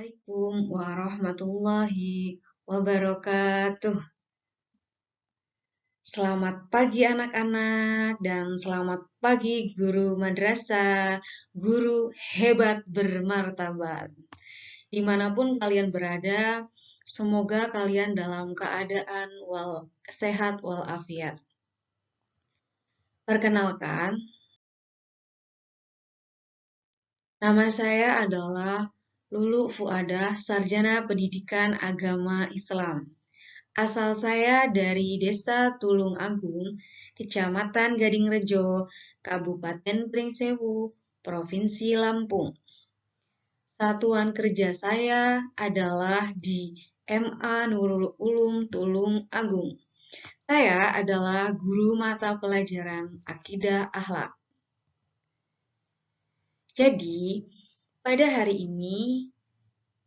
Assalamualaikum warahmatullahi wabarakatuh. Selamat pagi anak-anak dan selamat pagi guru madrasah, guru hebat bermartabat. Dimanapun kalian berada, semoga kalian dalam keadaan sehat walafiat. Perkenalkan, nama saya adalah Lulu Fuadah, Sarjana Pendidikan Agama Islam. Asal saya dari Desa Tulung Agung, Kecamatan Gadingrejo, Kabupaten Pringsewu, Provinsi Lampung. Satuan kerja saya adalah di MA Nurul Ulum Tulung Agung. Saya adalah guru mata pelajaran Akidah Akhlak. Jadi, pada hari ini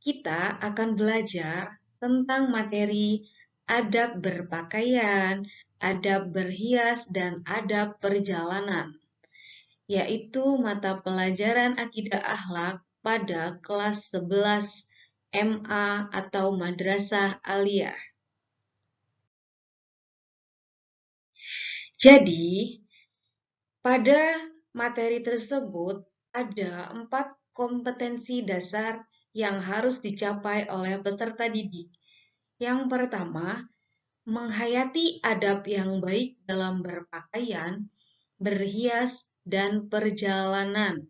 kita akan belajar tentang materi adab berpakaian, adab berhias, dan adab perjalanan, yaitu mata pelajaran Akidah Akhlak pada kelas 11 MA atau Madrasah Aliyah. Jadi, pada materi tersebut ada 4 kompetensi dasar yang harus dicapai oleh peserta didik. Yang pertama, menghayati adab yang baik dalam berpakaian, berhias, dan perjalanan.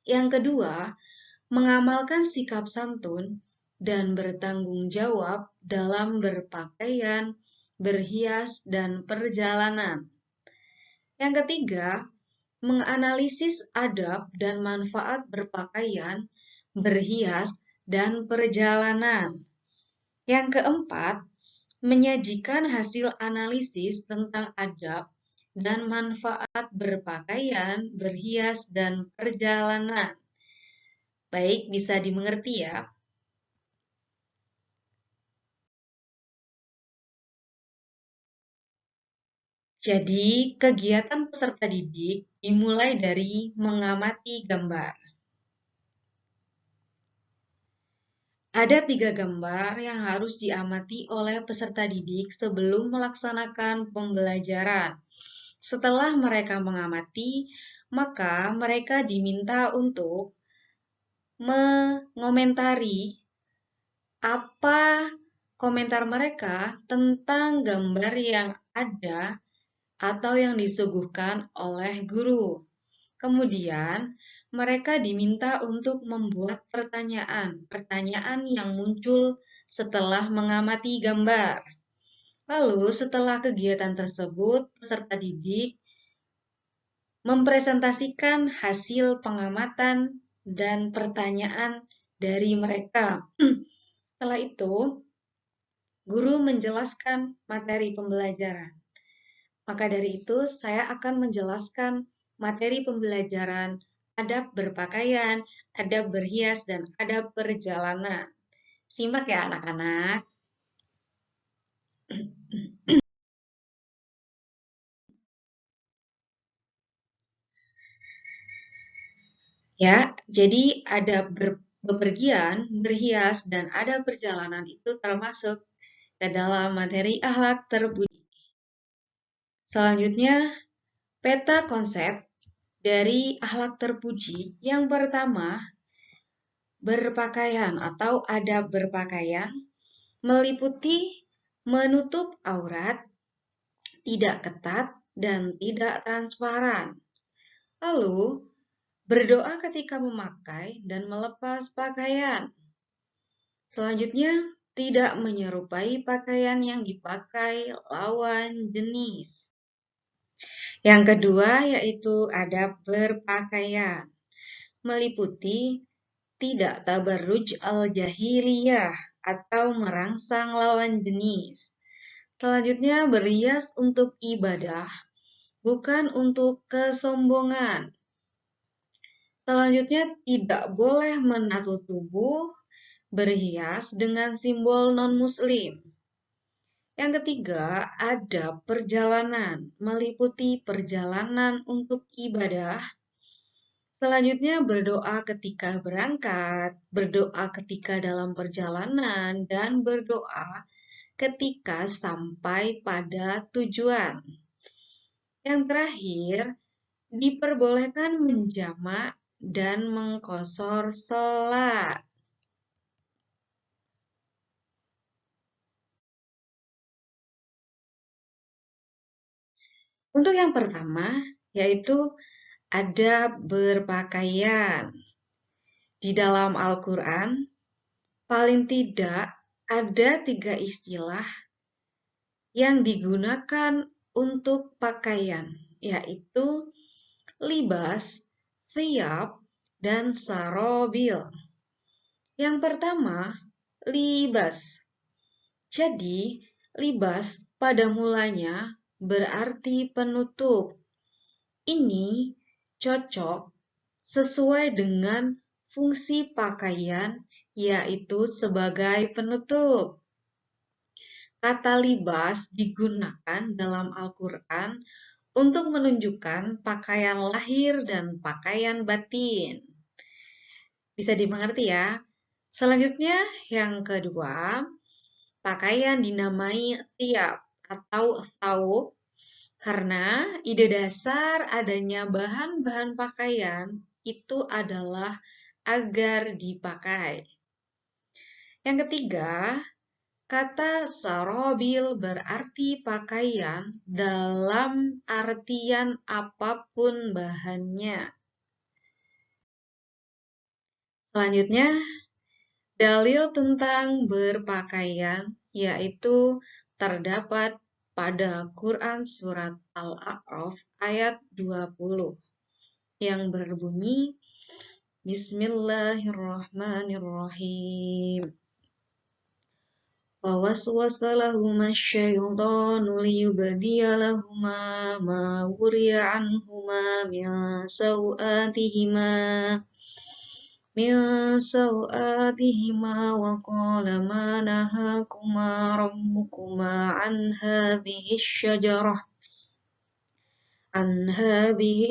Yang kedua, mengamalkan sikap santun dan bertanggung jawab dalam berpakaian, berhias, dan perjalanan. Yang ketiga, menganalisis adab dan manfaat berpakaian, berhias, dan perjalanan. Yang keempat, menyajikan hasil analisis tentang adab dan manfaat berpakaian, berhias, dan perjalanan. Baik, bisa dimengerti ya. Jadi, kegiatan peserta didik dimulai dari mengamati gambar. Ada 3 gambar yang harus diamati oleh peserta didik sebelum melaksanakan pembelajaran. Setelah mereka mengamati, maka mereka diminta untuk mengomentari apa komentar mereka tentang gambar yang ada atau yang disuguhkan oleh guru. Kemudian, mereka diminta untuk membuat pertanyaan yang muncul setelah mengamati gambar. Lalu, setelah kegiatan tersebut, peserta didik mempresentasikan hasil pengamatan dan pertanyaan dari mereka. Setelah itu, guru menjelaskan materi pembelajaran. Maka dari itu, saya akan menjelaskan materi pembelajaran adab berpakaian, adab berhias, dan adab perjalanan. Simak ya anak-anak. Ya, jadi adab bepergian, berhias, dan adab perjalanan itu termasuk ke dalam materi akhlak terpuji. Selanjutnya, peta konsep dari akhlak terpuji. Yang pertama, berpakaian atau adab berpakaian meliputi menutup aurat, tidak ketat, dan tidak transparan. Lalu, berdoa ketika memakai dan melepas pakaian. Selanjutnya, tidak menyerupai pakaian yang dipakai lawan jenis. Yang kedua yaitu adab berpakaian, meliputi tidak tabarruj al-jahiliyah atau merangsang lawan jenis. Selanjutnya, berhias untuk ibadah, bukan untuk kesombongan. Selanjutnya, tidak boleh menato tubuh, berhias dengan simbol non-muslim. Yang ketiga, adab perjalanan, meliputi perjalanan untuk ibadah. Selanjutnya berdoa ketika berangkat, berdoa ketika dalam perjalanan, dan berdoa ketika sampai pada tujuan. Yang terakhir, diperbolehkan menjamak dan mengqashar sholat. Untuk yang pertama, yaitu adab berpakaian. Di dalam Al-Quran, paling tidak ada 3 istilah yang digunakan untuk pakaian, yaitu libas, thiyab, dan sarobil. Yang pertama, libas. Jadi, libas pada mulanya berarti penutup. Ini cocok sesuai dengan fungsi pakaian, yaitu sebagai penutup. Kata libas digunakan dalam Al-Quran untuk menunjukkan pakaian lahir dan pakaian batin. Bisa dimengerti ya? Selanjutnya, yang kedua, pakaian dinamai thiyab atau thawb karena ide dasar adanya bahan-bahan pakaian itu adalah agar dipakai. Yang ketiga, kata sarobil berarti pakaian dalam artian apapun bahannya. Selanjutnya, dalil tentang berpakaian yaitu terdapat pada Quran Surat Al-A'raf ayat 20 yang berbunyi Bismillahirrahmanirrahim. وَوَسْوَسَ لَهُمَا الشَّيْطَانُ لِيُبْدِيَ لَهُمَا مَا وُرِيَ عَنْهُمَا مِنْ سَوْآتِهِمَا وَقَالَ مَا نَهَاكُمَا رَبُّكُمَا عَنْ هَذِهِ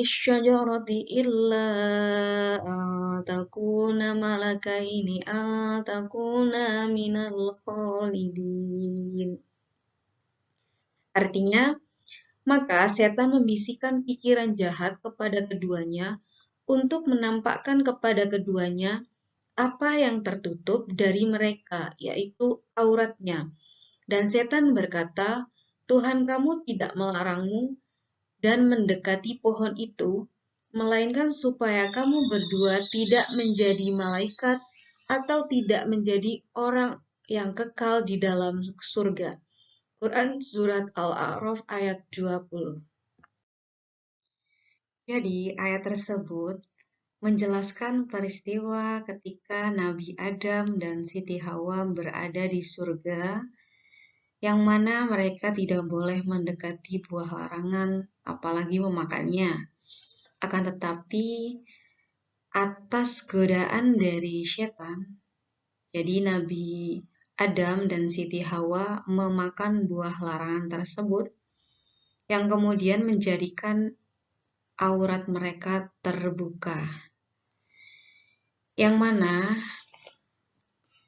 الشَّجَرَةِ إِلَّا أَنْ تَكُونَا مَلَكَيْنِ أَوْ تَكُونَا مِنَ الْخَالِدِينَ. Artinya, maka setan membisikkan pikiran jahat kepada keduanya untuk menampakkan kepada keduanya apa yang tertutup dari mereka, yaitu auratnya. Dan setan berkata, Tuhan kamu tidak melarangmu dan mendekati pohon itu, melainkan supaya kamu berdua tidak menjadi malaikat atau tidak menjadi orang yang kekal di dalam surga. Quran Surat Al-A'raf ayat 20. Jadi, ayat tersebut menjelaskan peristiwa ketika Nabi Adam dan Siti Hawa berada di surga, yang mana mereka tidak boleh mendekati buah larangan, apalagi memakannya. Akan tetapi, atas godaan dari setan, jadi Nabi Adam dan Siti Hawa memakan buah larangan tersebut, yang kemudian menjadikan aurat mereka terbuka. Yang mana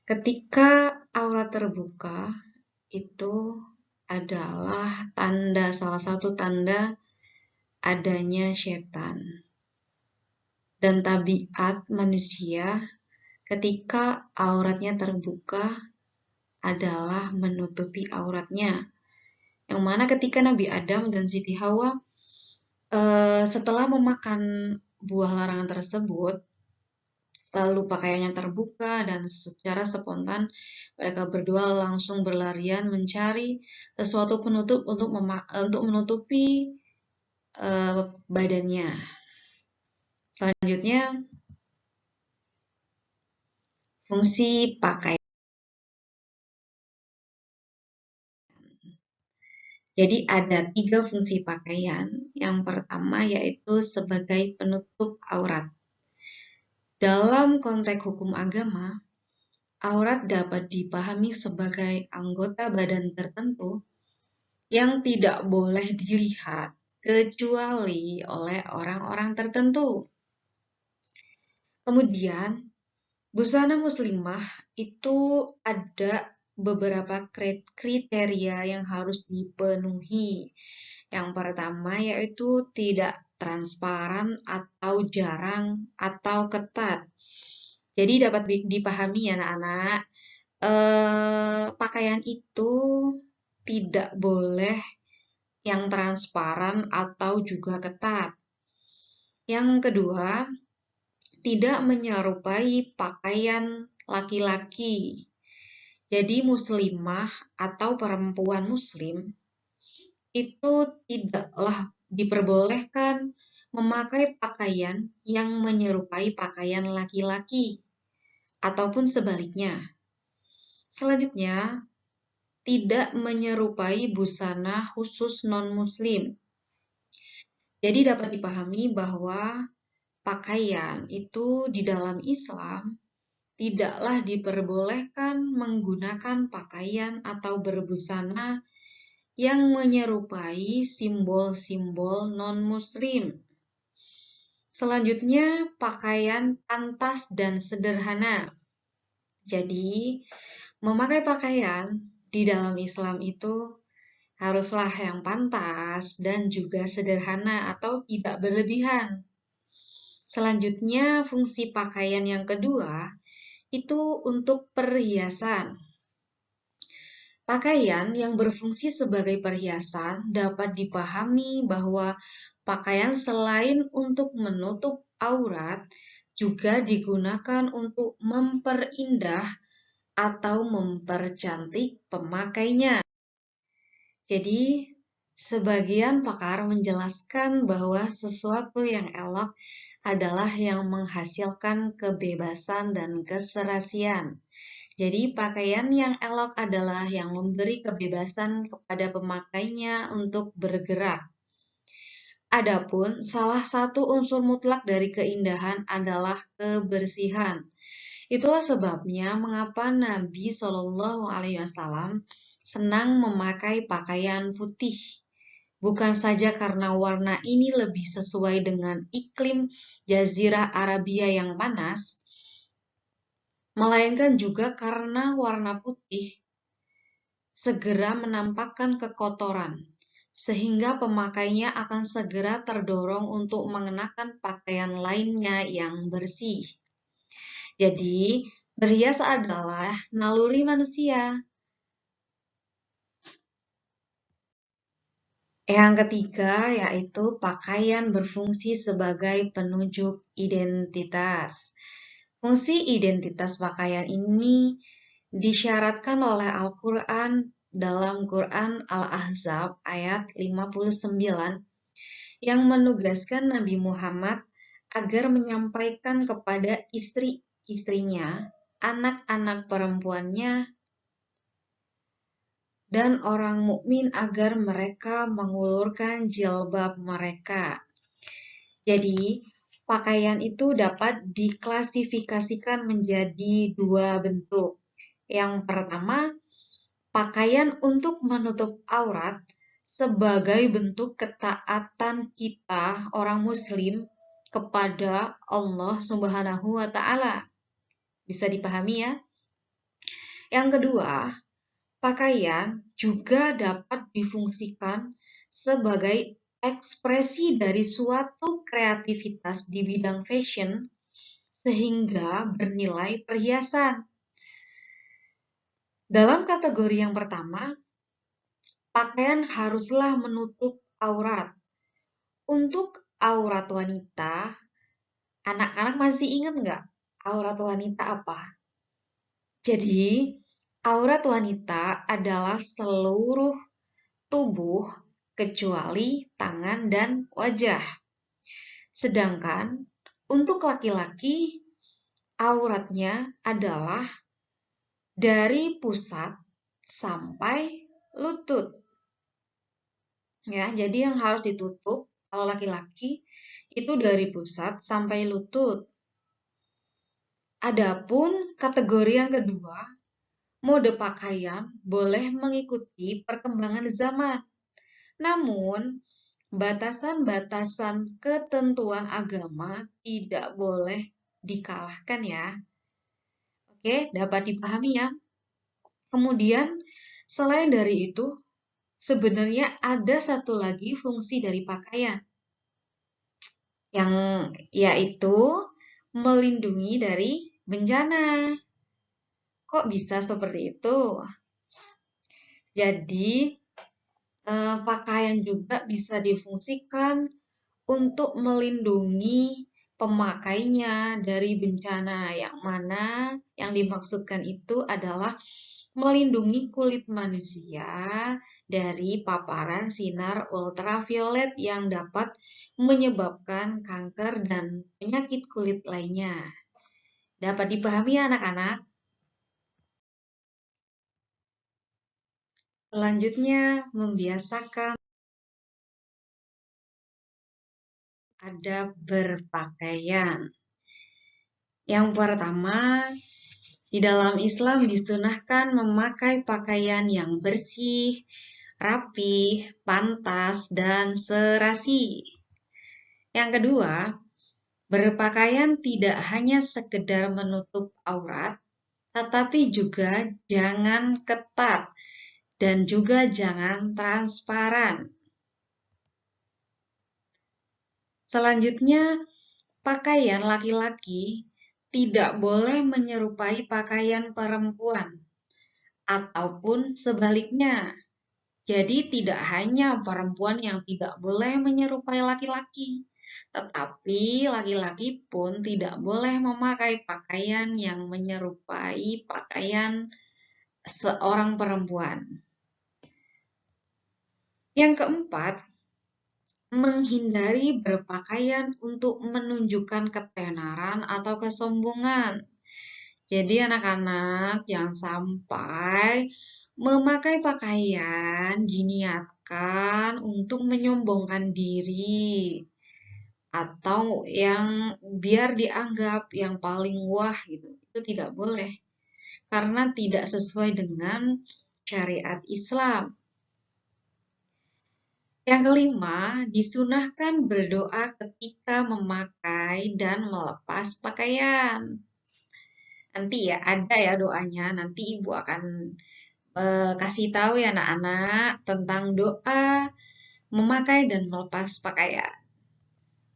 ketika aurat terbuka itu adalah salah satu tanda adanya setan. Dan tabiat manusia ketika auratnya terbuka adalah menutupi auratnya. Yang mana ketika Nabi Adam dan Siti Hawa setelah memakan buah larangan tersebut, lalu pakaiannya terbuka dan secara spontan mereka berdua langsung berlarian mencari sesuatu penutup untuk menutupi badannya. Selanjutnya, fungsi pakaian. Jadi ada 3 fungsi pakaian. Yang pertama yaitu sebagai penutup aurat. Dalam konteks hukum agama, aurat dapat dipahami sebagai anggota badan tertentu yang tidak boleh dilihat kecuali oleh orang-orang tertentu. Kemudian, busana muslimah itu ada beberapa kriteria yang harus dipenuhi. Yang pertama yaitu tidak transparan atau jarang atau ketat. Jadi dapat dipahami ya anak-anak, pakaian itu tidak boleh yang transparan atau juga ketat. Yang kedua, tidak menyerupai pakaian laki-laki. Jadi muslimah atau perempuan muslim itu tidaklah diperbolehkan memakai pakaian yang menyerupai pakaian laki-laki ataupun sebaliknya. Selanjutnya, tidak menyerupai busana khusus non-muslim. Jadi dapat dipahami bahwa pakaian itu di dalam Islam tidaklah diperbolehkan menggunakan pakaian atau berbusana yang menyerupai simbol-simbol non-muslim. Selanjutnya, pakaian pantas dan sederhana. Jadi, memakai pakaian di dalam Islam itu haruslah yang pantas dan juga sederhana atau tidak berlebihan. Selanjutnya, fungsi pakaian yang kedua itu untuk perhiasan. Pakaian yang berfungsi sebagai perhiasan dapat dipahami bahwa pakaian selain untuk menutup aurat juga digunakan untuk memperindah atau mempercantik pemakainya. Jadi, sebagian pakar menjelaskan bahwa sesuatu yang elok adalah yang menghasilkan kebebasan dan keserasian. Jadi, pakaian yang elok adalah yang memberi kebebasan kepada pemakainya untuk bergerak. Adapun salah satu unsur mutlak dari keindahan adalah kebersihan. Itulah sebabnya mengapa Nabi Shallallahu Alaihi Wasallam senang memakai pakaian putih. Bukan saja karena warna ini lebih sesuai dengan iklim Jazirah Arabia yang panas, melainkan juga karena warna putih segera menampakkan kekotoran, sehingga pemakainya akan segera terdorong untuk mengenakan pakaian lainnya yang bersih. Jadi, berhias adalah naluri manusia. Yang ketiga yaitu pakaian berfungsi sebagai penunjuk identitas. Fungsi identitas pakaian ini disyaratkan oleh Al-Quran dalam Quran Al-Ahzab ayat 59 yang menugaskan Nabi Muhammad agar menyampaikan kepada istri-istrinya, anak-anak perempuannya, dan orang mukmin agar mereka mengulurkan jilbab mereka. Jadi, pakaian itu dapat diklasifikasikan menjadi dua bentuk. Yang pertama, pakaian untuk menutup aurat sebagai bentuk ketaatan kita orang muslim kepada Allah Subhanahu wa taala. Bisa dipahami ya? Yang kedua, pakaian juga dapat difungsikan sebagai ekspresi dari suatu kreativitas di bidang fashion sehingga bernilai perhiasan. Dalam kategori yang pertama, pakaian haruslah menutup aurat. Untuk aurat wanita, anak-anak masih ingat nggak aurat wanita apa? Jadi, aurat wanita adalah seluruh tubuh kecuali tangan dan wajah. Sedangkan untuk laki-laki, auratnya adalah dari pusat sampai lutut. Ya, jadi yang harus ditutup kalau laki-laki itu dari pusat sampai lutut. Adapun kategori yang kedua, mode pakaian boleh mengikuti perkembangan zaman. Namun, batasan-batasan ketentuan agama tidak boleh dikalahkan ya. Oke, dapat dipahami ya. Kemudian, selain dari itu, sebenarnya ada satu lagi fungsi dari pakaian, yang yaitu melindungi dari bencana. Kok bisa seperti itu? Jadi, pakaian juga bisa difungsikan untuk melindungi pemakainya dari bencana, yang mana yang dimaksudkan itu adalah melindungi kulit manusia dari paparan sinar ultraviolet yang dapat menyebabkan kanker dan penyakit kulit lainnya. Dapat dipahami ya anak-anak? Selanjutnya, membiasakan adab berpakaian. Yang pertama, di dalam Islam disunahkan memakai pakaian yang bersih, rapih, pantas, dan serasi. Yang kedua, berpakaian tidak hanya sekedar menutup aurat, tetapi juga jangan ketat dan juga jangan transparan. Selanjutnya, pakaian laki-laki tidak boleh menyerupai pakaian perempuan, ataupun sebaliknya. Jadi tidak hanya perempuan yang tidak boleh menyerupai laki-laki, tetapi laki-laki pun tidak boleh memakai pakaian yang menyerupai pakaian seorang perempuan. Yang keempat, menghindari berpakaian untuk menunjukkan ketenaran atau kesombongan. Jadi anak-anak jangan sampai memakai pakaian diniatkan untuk menyombongkan diri atau yang biar dianggap yang paling wah gitu. Itu tidak boleh karena tidak sesuai dengan syariat Islam. Yang kelima, disunahkan berdoa ketika memakai dan melepas pakaian. Nanti ya ada ya doanya, nanti ibu akan kasih tahu ya anak-anak tentang doa memakai dan melepas pakaian.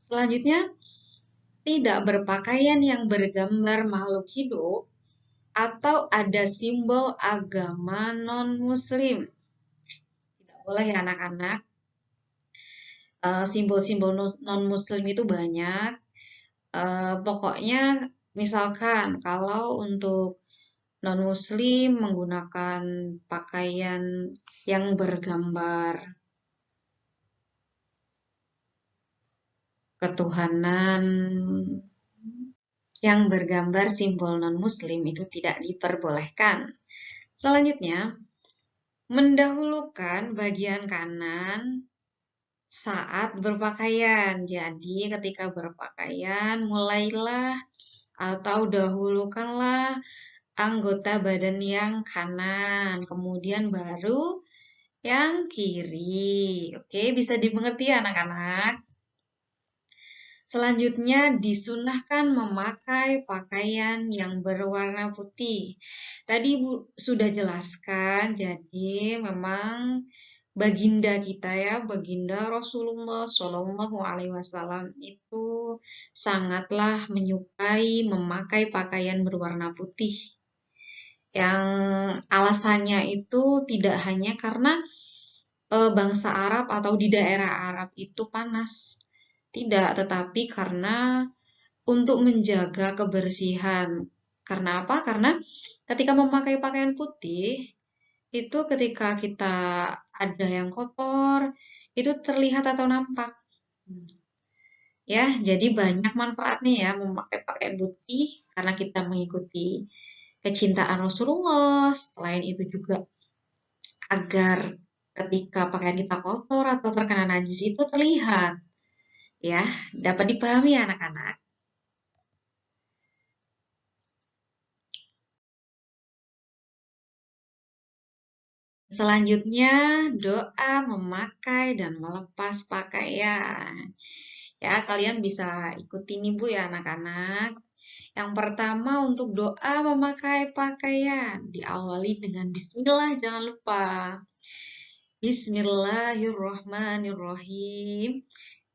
Selanjutnya, tidak berpakaian yang bergambar makhluk hidup atau ada simbol agama non-muslim. Tidak boleh ya anak-anak. Simbol-simbol non-muslim itu banyak. Pokoknya misalkan kalau untuk non-muslim menggunakan pakaian yang bergambar ketuhanan, yang bergambar simbol non-muslim itu tidak diperbolehkan. Selanjutnya, mendahulukan bagian kanan saat berpakaian. Jadi ketika berpakaian, mulailah atau dahulukanlah anggota badan yang kanan, kemudian baru yang kiri. Oke, bisa dimengerti ya anak-anak? Selanjutnya disunahkan memakai pakaian yang berwarna putih. Tadi Ibu sudah jelaskan, jadi memang baginda kita ya, baginda Rasulullah Shallallahu Alaihi Wasallam itu sangatlah menyukai memakai pakaian berwarna putih. Yang alasannya itu tidak hanya karena bangsa Arab atau di daerah Arab itu panas. Tidak, tetapi karena untuk menjaga kebersihan. Karena apa? Karena ketika memakai pakaian putih, itu ketika kita ada yang kotor, itu terlihat atau nampak. Ya, jadi banyak manfaat nih ya memakai pakaian putih karena kita mengikuti kecintaan Rasulullah. Selain itu juga agar ketika pakaian kita kotor atau terkena najis itu terlihat. Ya, dapat dipahami ya anak-anak. Selanjutnya, doa memakai dan melepas pakaian. Ya, kalian bisa ikuti nih Bu ya anak-anak. Yang pertama untuk doa memakai pakaian. Diawali dengan bismillah, jangan lupa. Bismillahirrahmanirrahim.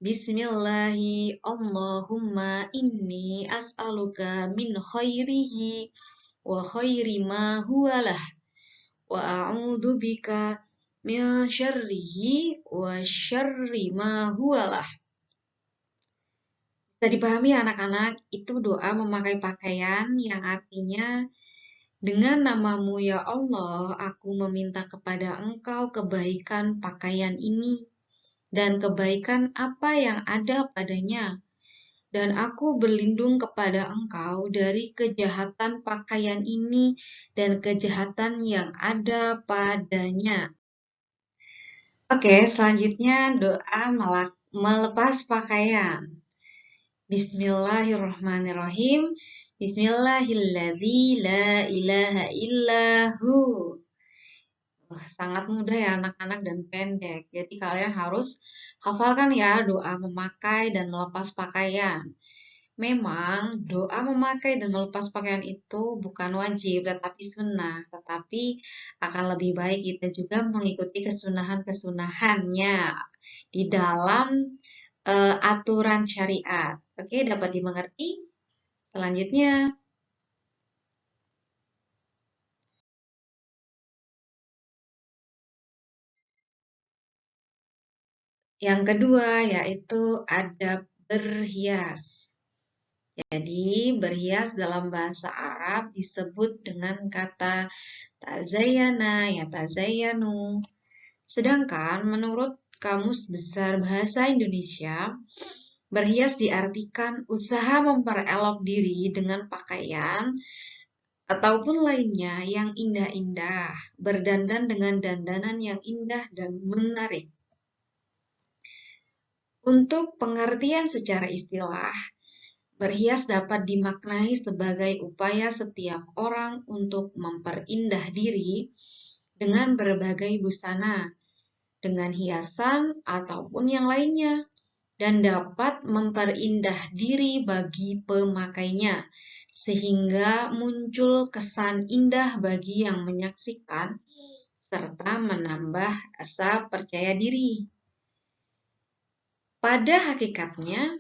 Bismillahi Allahumma inni as'aluka min khairihi wa khairi ma huwalah wa a'udzu bika min syarrihi wa syarri ma huwalah. Bisa dipahami anak-anak, itu doa memakai pakaian yang artinya dengan namamu ya Allah, aku meminta kepada Engkau kebaikan pakaian ini dan kebaikan apa yang ada padanya. Dan aku berlindung kepada Engkau dari kejahatan pakaian ini dan kejahatan yang ada padanya. Oke, selanjutnya doa melepas pakaian. Bismillahirrahmanirrahim. Bismillahilladzi la ilaha illahu. Sangat mudah ya anak-anak dan pendek. Jadi kalian harus hafalkan ya doa memakai dan melepas pakaian. Memang doa memakai dan melepas pakaian itu bukan wajib tetapi sunnah. Tetapi akan lebih baik kita juga mengikuti kesunahan-kesunahannya di dalam aturan syariat. Oke, dapat dimengerti? Selanjutnya, yang kedua yaitu adab berhias. Jadi, berhias dalam bahasa Arab disebut dengan kata tazayana ya tazayanu. Sedangkan menurut Kamus Besar Bahasa Indonesia, berhias diartikan usaha memperelok diri dengan pakaian ataupun lainnya yang indah-indah, berdandan dengan dandanan yang indah dan menarik. Untuk pengertian secara istilah, berhias dapat dimaknai sebagai upaya setiap orang untuk memperindah diri dengan berbagai busana, dengan hiasan ataupun yang lainnya, dan dapat memperindah diri bagi pemakainya, sehingga muncul kesan indah bagi yang menyaksikan, serta menambah rasa percaya diri. Pada hakikatnya,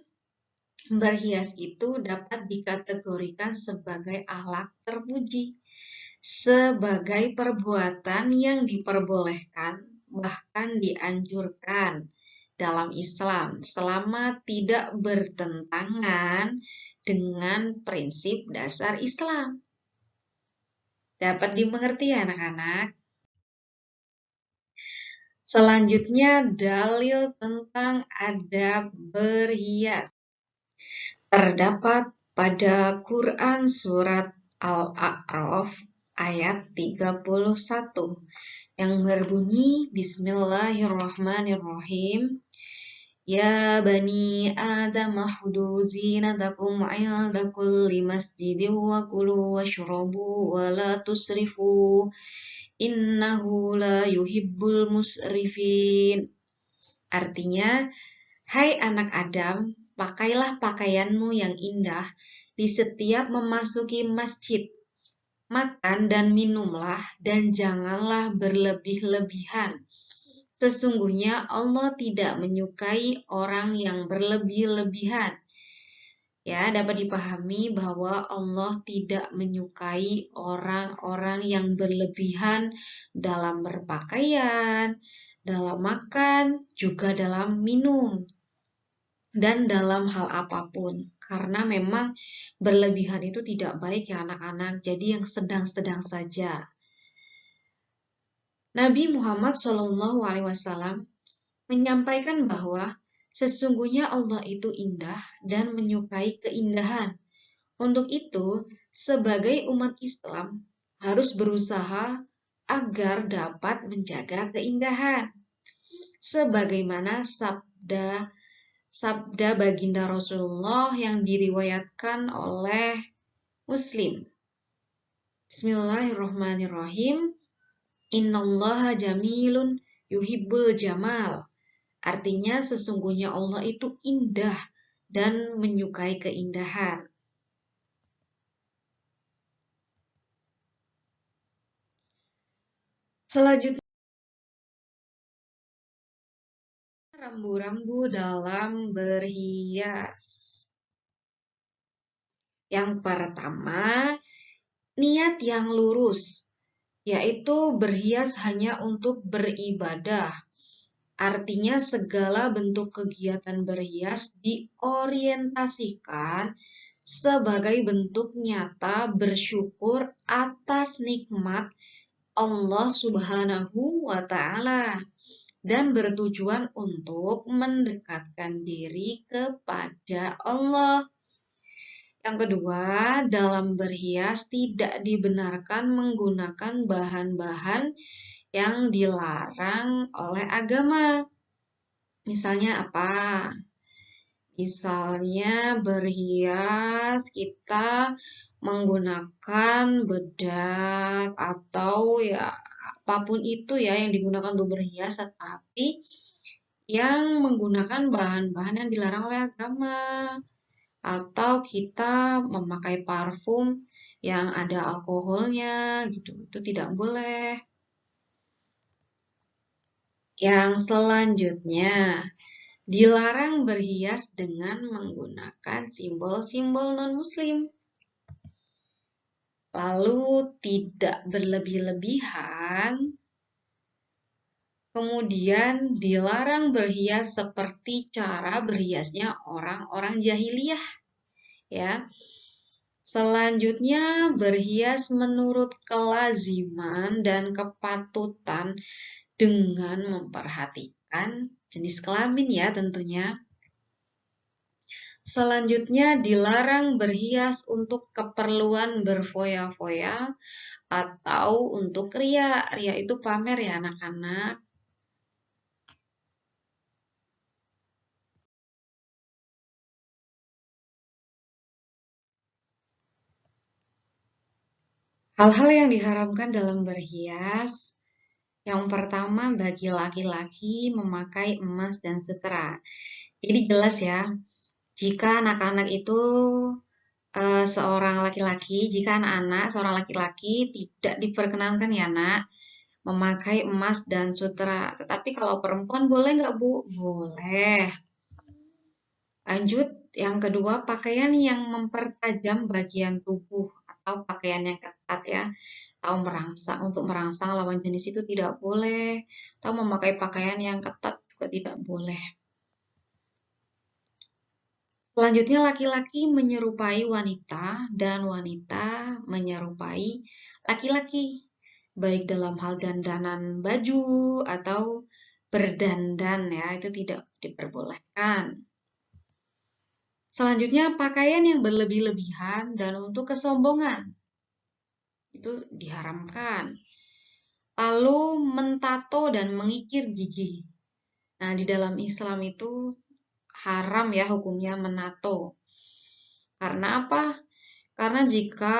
berhias itu dapat dikategorikan sebagai akhlak terpuji, sebagai perbuatan yang diperbolehkan, bahkan dianjurkan dalam Islam, selama tidak bertentangan dengan prinsip dasar Islam. Dapat dimengerti ya anak-anak? Selanjutnya, dalil tentang adab berhias. Terdapat pada Quran Surat Al-A'raf ayat 31 yang berbunyi Bismillahirrahmanirrahim. Ya bani Adam khudhu zinatakum 'inda kulli masjidin wa kulu washrabu wa la tusrifu innahu la yuhibbul musrifin. Artinya, hai anak Adam, pakailah pakaianmu yang indah di setiap memasuki masjid. Makan dan minumlah dan janganlah berlebih-lebihan. Sesungguhnya Allah tidak menyukai orang yang berlebih-lebihan. Ya, dapat dipahami bahwa Allah tidak menyukai orang-orang yang berlebihan dalam berpakaian, dalam makan, juga dalam minum, dan dalam hal apapun. Karena memang berlebihan itu tidak baik ya anak-anak, jadi yang sedang-sedang saja. Nabi Muhammad SAW menyampaikan bahwa sesungguhnya Allah itu indah dan menyukai keindahan. Untuk itu, sebagai umat Islam harus berusaha agar dapat menjaga keindahan. Sebagaimana sabda baginda Rasulullah yang diriwayatkan oleh Muslim. Bismillahirrahmanirrahim. Innallaha jamilun yuhibbul jamal. Artinya sesungguhnya Allah itu indah dan menyukai keindahan. Selanjutnya, rambu-rambu dalam berhias. Yang pertama, niat yang lurus, yaitu berhias hanya untuk beribadah. Artinya segala bentuk kegiatan berhias diorientasikan sebagai bentuk nyata bersyukur atas nikmat Allah Subhanahu wa Ta'ala dan bertujuan untuk mendekatkan diri kepada Allah. Yang kedua, dalam berhias tidak dibenarkan menggunakan bahan-bahan yang dilarang oleh agama. Misalnya apa? Misalnya berhias kita menggunakan bedak atau ya apapun itu ya yang digunakan untuk berhias, tetapi yang menggunakan bahan-bahan yang dilarang oleh agama. Atau kita memakai parfum yang ada alkoholnya gitu, itu tidak boleh. Yang selanjutnya, dilarang berhias dengan menggunakan simbol-simbol non-muslim. Lalu tidak berlebih-lebihan. Kemudian dilarang berhias seperti cara berhiasnya orang-orang jahiliyah, ya. Selanjutnya, berhias menurut kelaziman dan kepatutan dengan memperhatikan jenis kelamin ya tentunya. Selanjutnya, dilarang berhias untuk keperluan berfoya-foya atau untuk ria. Ria itu pamer ya anak-anak. Hal-hal yang diharamkan dalam berhias. Yang pertama, bagi laki-laki memakai emas dan sutra. Jadi jelas ya, jika anak-anak itu seorang laki-laki, jika anak-anak seorang laki-laki tidak diperkenankan ya nak, memakai emas dan sutra. Tetapi kalau perempuan boleh nggak Bu? Boleh. Lanjut, yang kedua, pakaian yang mempertajam bagian tubuh atau pakaian yang ketat ya. Atau merangsang, untuk merangsang lawan jenis itu tidak boleh. Atau memakai pakaian yang ketat juga tidak boleh. Selanjutnya, laki-laki menyerupai wanita dan wanita menyerupai laki-laki, baik dalam hal dandanan baju atau berdandan ya, itu tidak diperbolehkan. Selanjutnya, pakaian yang berlebih-lebihan dan untuk kesombongan, itu diharamkan. Lalu, mentato dan mengikir gigi. Nah, di dalam Islam itu haram ya hukumnya menato. Karena apa? Karena jika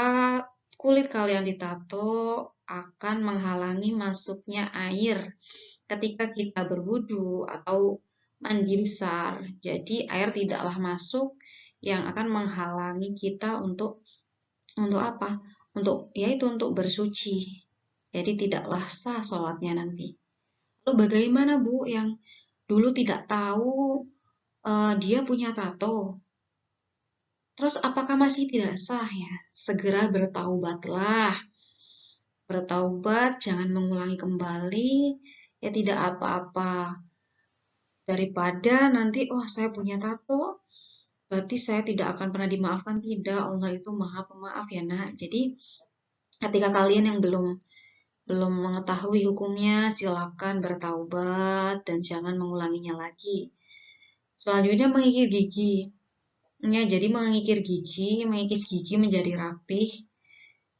kulit kalian ditato akan menghalangi masuknya air ketika kita berwudu atau mandi besar. Jadi air tidaklah masuk yang akan menghalangi kita untuk apa? Untuk bersuci. Jadi tidaklah sah sholatnya nanti. Lalu bagaimana Bu yang dulu tidak tahu dia punya tato? Terus apakah masih tidak sah ya? Segera bertaubatlah. Bertaubat, jangan mengulangi kembali, ya tidak apa-apa. Daripada nanti, oh saya punya tato, berarti saya tidak akan pernah dimaafkan. Tidak, Allah itu maha pemaaf ya nak. Jadi ketika kalian yang belum mengetahui hukumnya, silakan bertaubat dan jangan mengulanginya lagi. Selanjutnya mengikir gigi. Ya, jadi mengikis gigi menjadi rapih,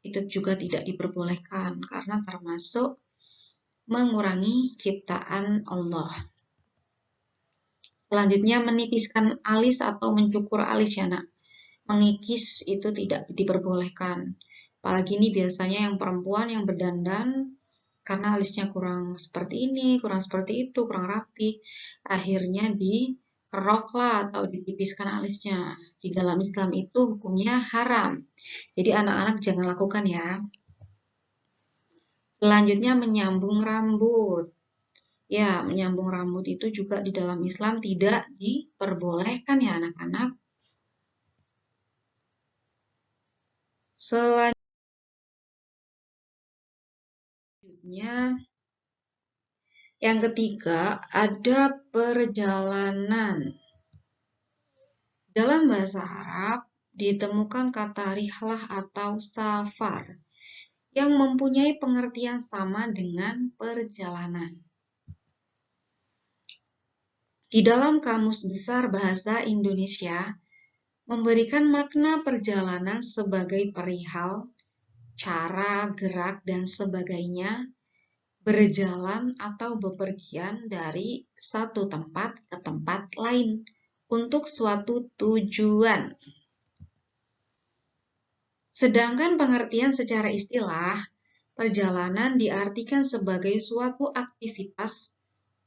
itu juga tidak diperbolehkan karena termasuk mengurangi ciptaan Allah. Selanjutnya menipiskan alis atau mencukur alis ya nak. Mengikis itu tidak diperbolehkan. Apalagi ini biasanya yang perempuan yang berdandan karena alisnya kurang seperti ini, kurang seperti itu, kurang rapi. Akhirnya dikerok lah atau ditipiskan alisnya. Di dalam Islam itu hukumnya haram. Jadi anak-anak jangan lakukan ya. Selanjutnya menyambung rambut. Ya, menyambung rambut itu juga di dalam Islam tidak diperbolehkan ya anak-anak. Selanjutnya, yang ketiga ada perjalanan. Dalam bahasa Arab ditemukan kata rihlah atau safar yang mempunyai pengertian sama dengan perjalanan. Di dalam Kamus Besar Bahasa Indonesia, memberikan makna perjalanan sebagai perihal, cara, gerak, dan sebagainya, berjalan atau bepergian dari satu tempat ke tempat lain untuk suatu tujuan. Sedangkan pengertian secara istilah, perjalanan diartikan sebagai suatu aktivitas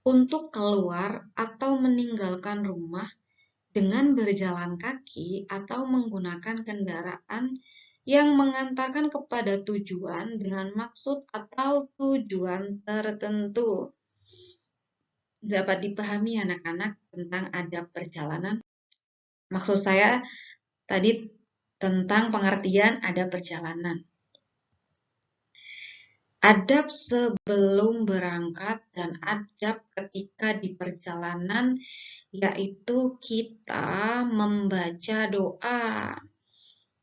untuk keluar atau meninggalkan rumah dengan berjalan kaki atau menggunakan kendaraan yang mengantarkan kepada tujuan dengan maksud atau tujuan tertentu. Dapat dipahami anak-anak tentang adab perjalanan? Maksud saya tadi tentang pengertian adab perjalanan. Adab sebelum berangkat dan adab ketika di perjalanan, yaitu kita membaca doa.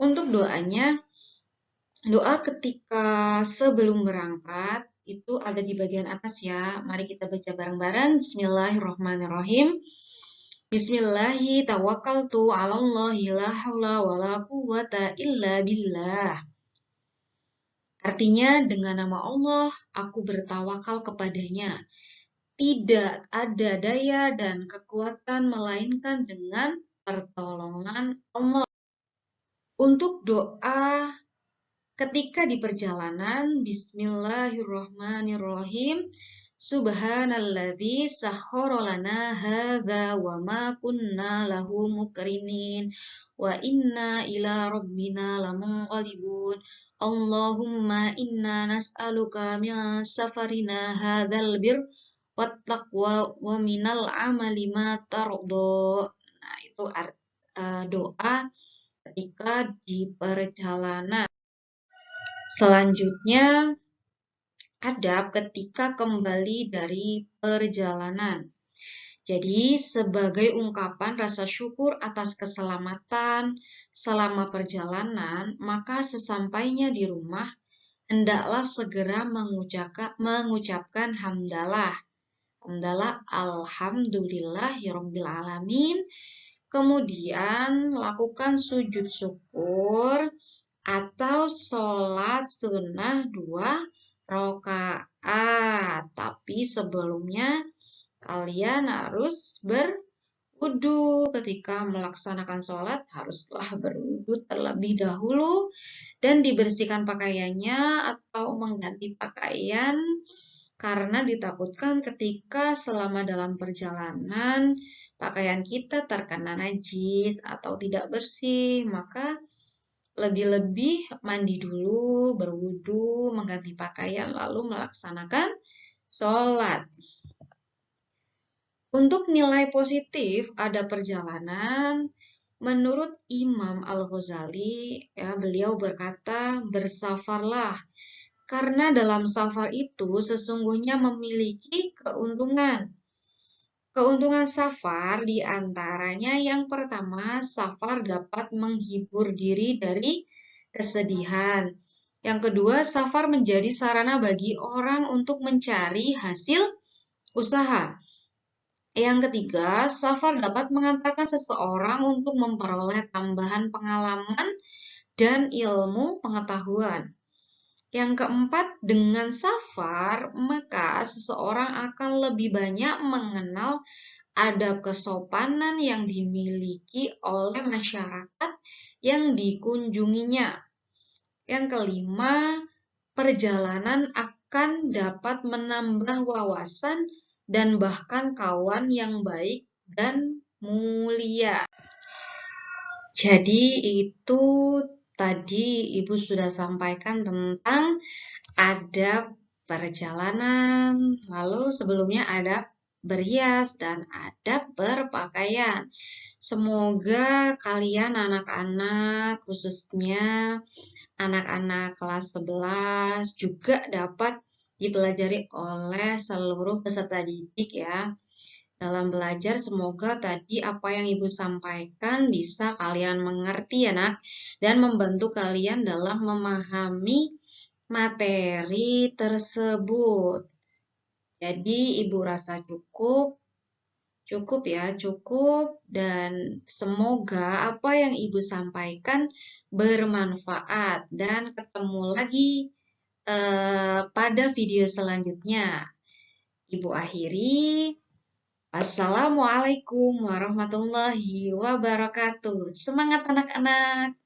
Untuk doanya, doa ketika sebelum berangkat itu ada di bagian atas ya. Mari kita baca bareng-bareng. Bismillahirrahmanirrahim. Bismillahi tawakkaltu 'alallahi la haula wala quwwata illa billah. Artinya, dengan nama Allah, aku bertawakal kepadanya. Tidak ada daya dan kekuatan melainkan dengan pertolongan Allah. Untuk doa ketika di perjalanan, Bismillahirrahmanirrahim. Subhanalladzi sakhkhara lana hadza wa ma kunna lahu muqrinin wa inna ila rabbina lamunqalibun. Allahumma inna nas'aluka min safarina hadzal bir wattaqwa wa minal amali ma tardo. Nah, itu doa ketika di perjalanan. Selanjutnya, adab ketika kembali dari perjalanan. Jadi, sebagai ungkapan rasa syukur atas keselamatan selama perjalanan, maka sesampainya di rumah, hendaklah segera mengucapkan hamdalah. Hamdalah alhamdulillahirabbil alamin. Kemudian lakukan sujud syukur atau sholat sunnah 2 rakaat. Tapi sebelumnya kalian harus berwudu. Ketika melaksanakan sholat haruslah berwudu terlebih dahulu dan dibersihkan pakaiannya atau mengganti pakaian karena ditakutkan ketika selama dalam perjalanan pakaian kita terkena najis atau tidak bersih, maka lebih-lebih mandi dulu, berwudu, mengganti pakaian, lalu melaksanakan sholat. Untuk nilai positif ada perjalanan, menurut Imam Al-Ghazali, ya, beliau berkata, bersafarlah, karena dalam safar itu sesungguhnya memiliki keuntungan. Keuntungan safar diantaranya yang pertama, safar dapat menghibur diri dari kesedihan. Yang kedua, safar menjadi sarana bagi orang untuk mencari hasil usaha. Yang ketiga, safar dapat mengantarkan seseorang untuk memperoleh tambahan pengalaman dan ilmu pengetahuan. Yang keempat, dengan safar, maka seseorang akan lebih banyak mengenal adab kesopanan yang dimiliki oleh masyarakat yang dikunjunginya. Yang kelima, perjalanan akan dapat menambah wawasan dan bahkan kawan yang baik dan mulia. Jadi itu tadi Ibu sudah sampaikan tentang adab perjalanan, lalu sebelumnya ada berhias dan ada berpakaian. Semoga kalian anak-anak, khususnya anak-anak kelas 11 juga dapat dipelajari oleh seluruh peserta didik ya. Dalam belajar, semoga tadi apa yang Ibu sampaikan bisa kalian mengerti ya nak, dan membantu kalian dalam memahami materi tersebut. Jadi Ibu rasa cukup, cukup ya, cukup, dan semoga apa yang Ibu sampaikan bermanfaat dan ketemu lagi pada video selanjutnya. Ibu akhiri. Assalamualaikum warahmatullahi wabarakatuh. Semangat anak-anak.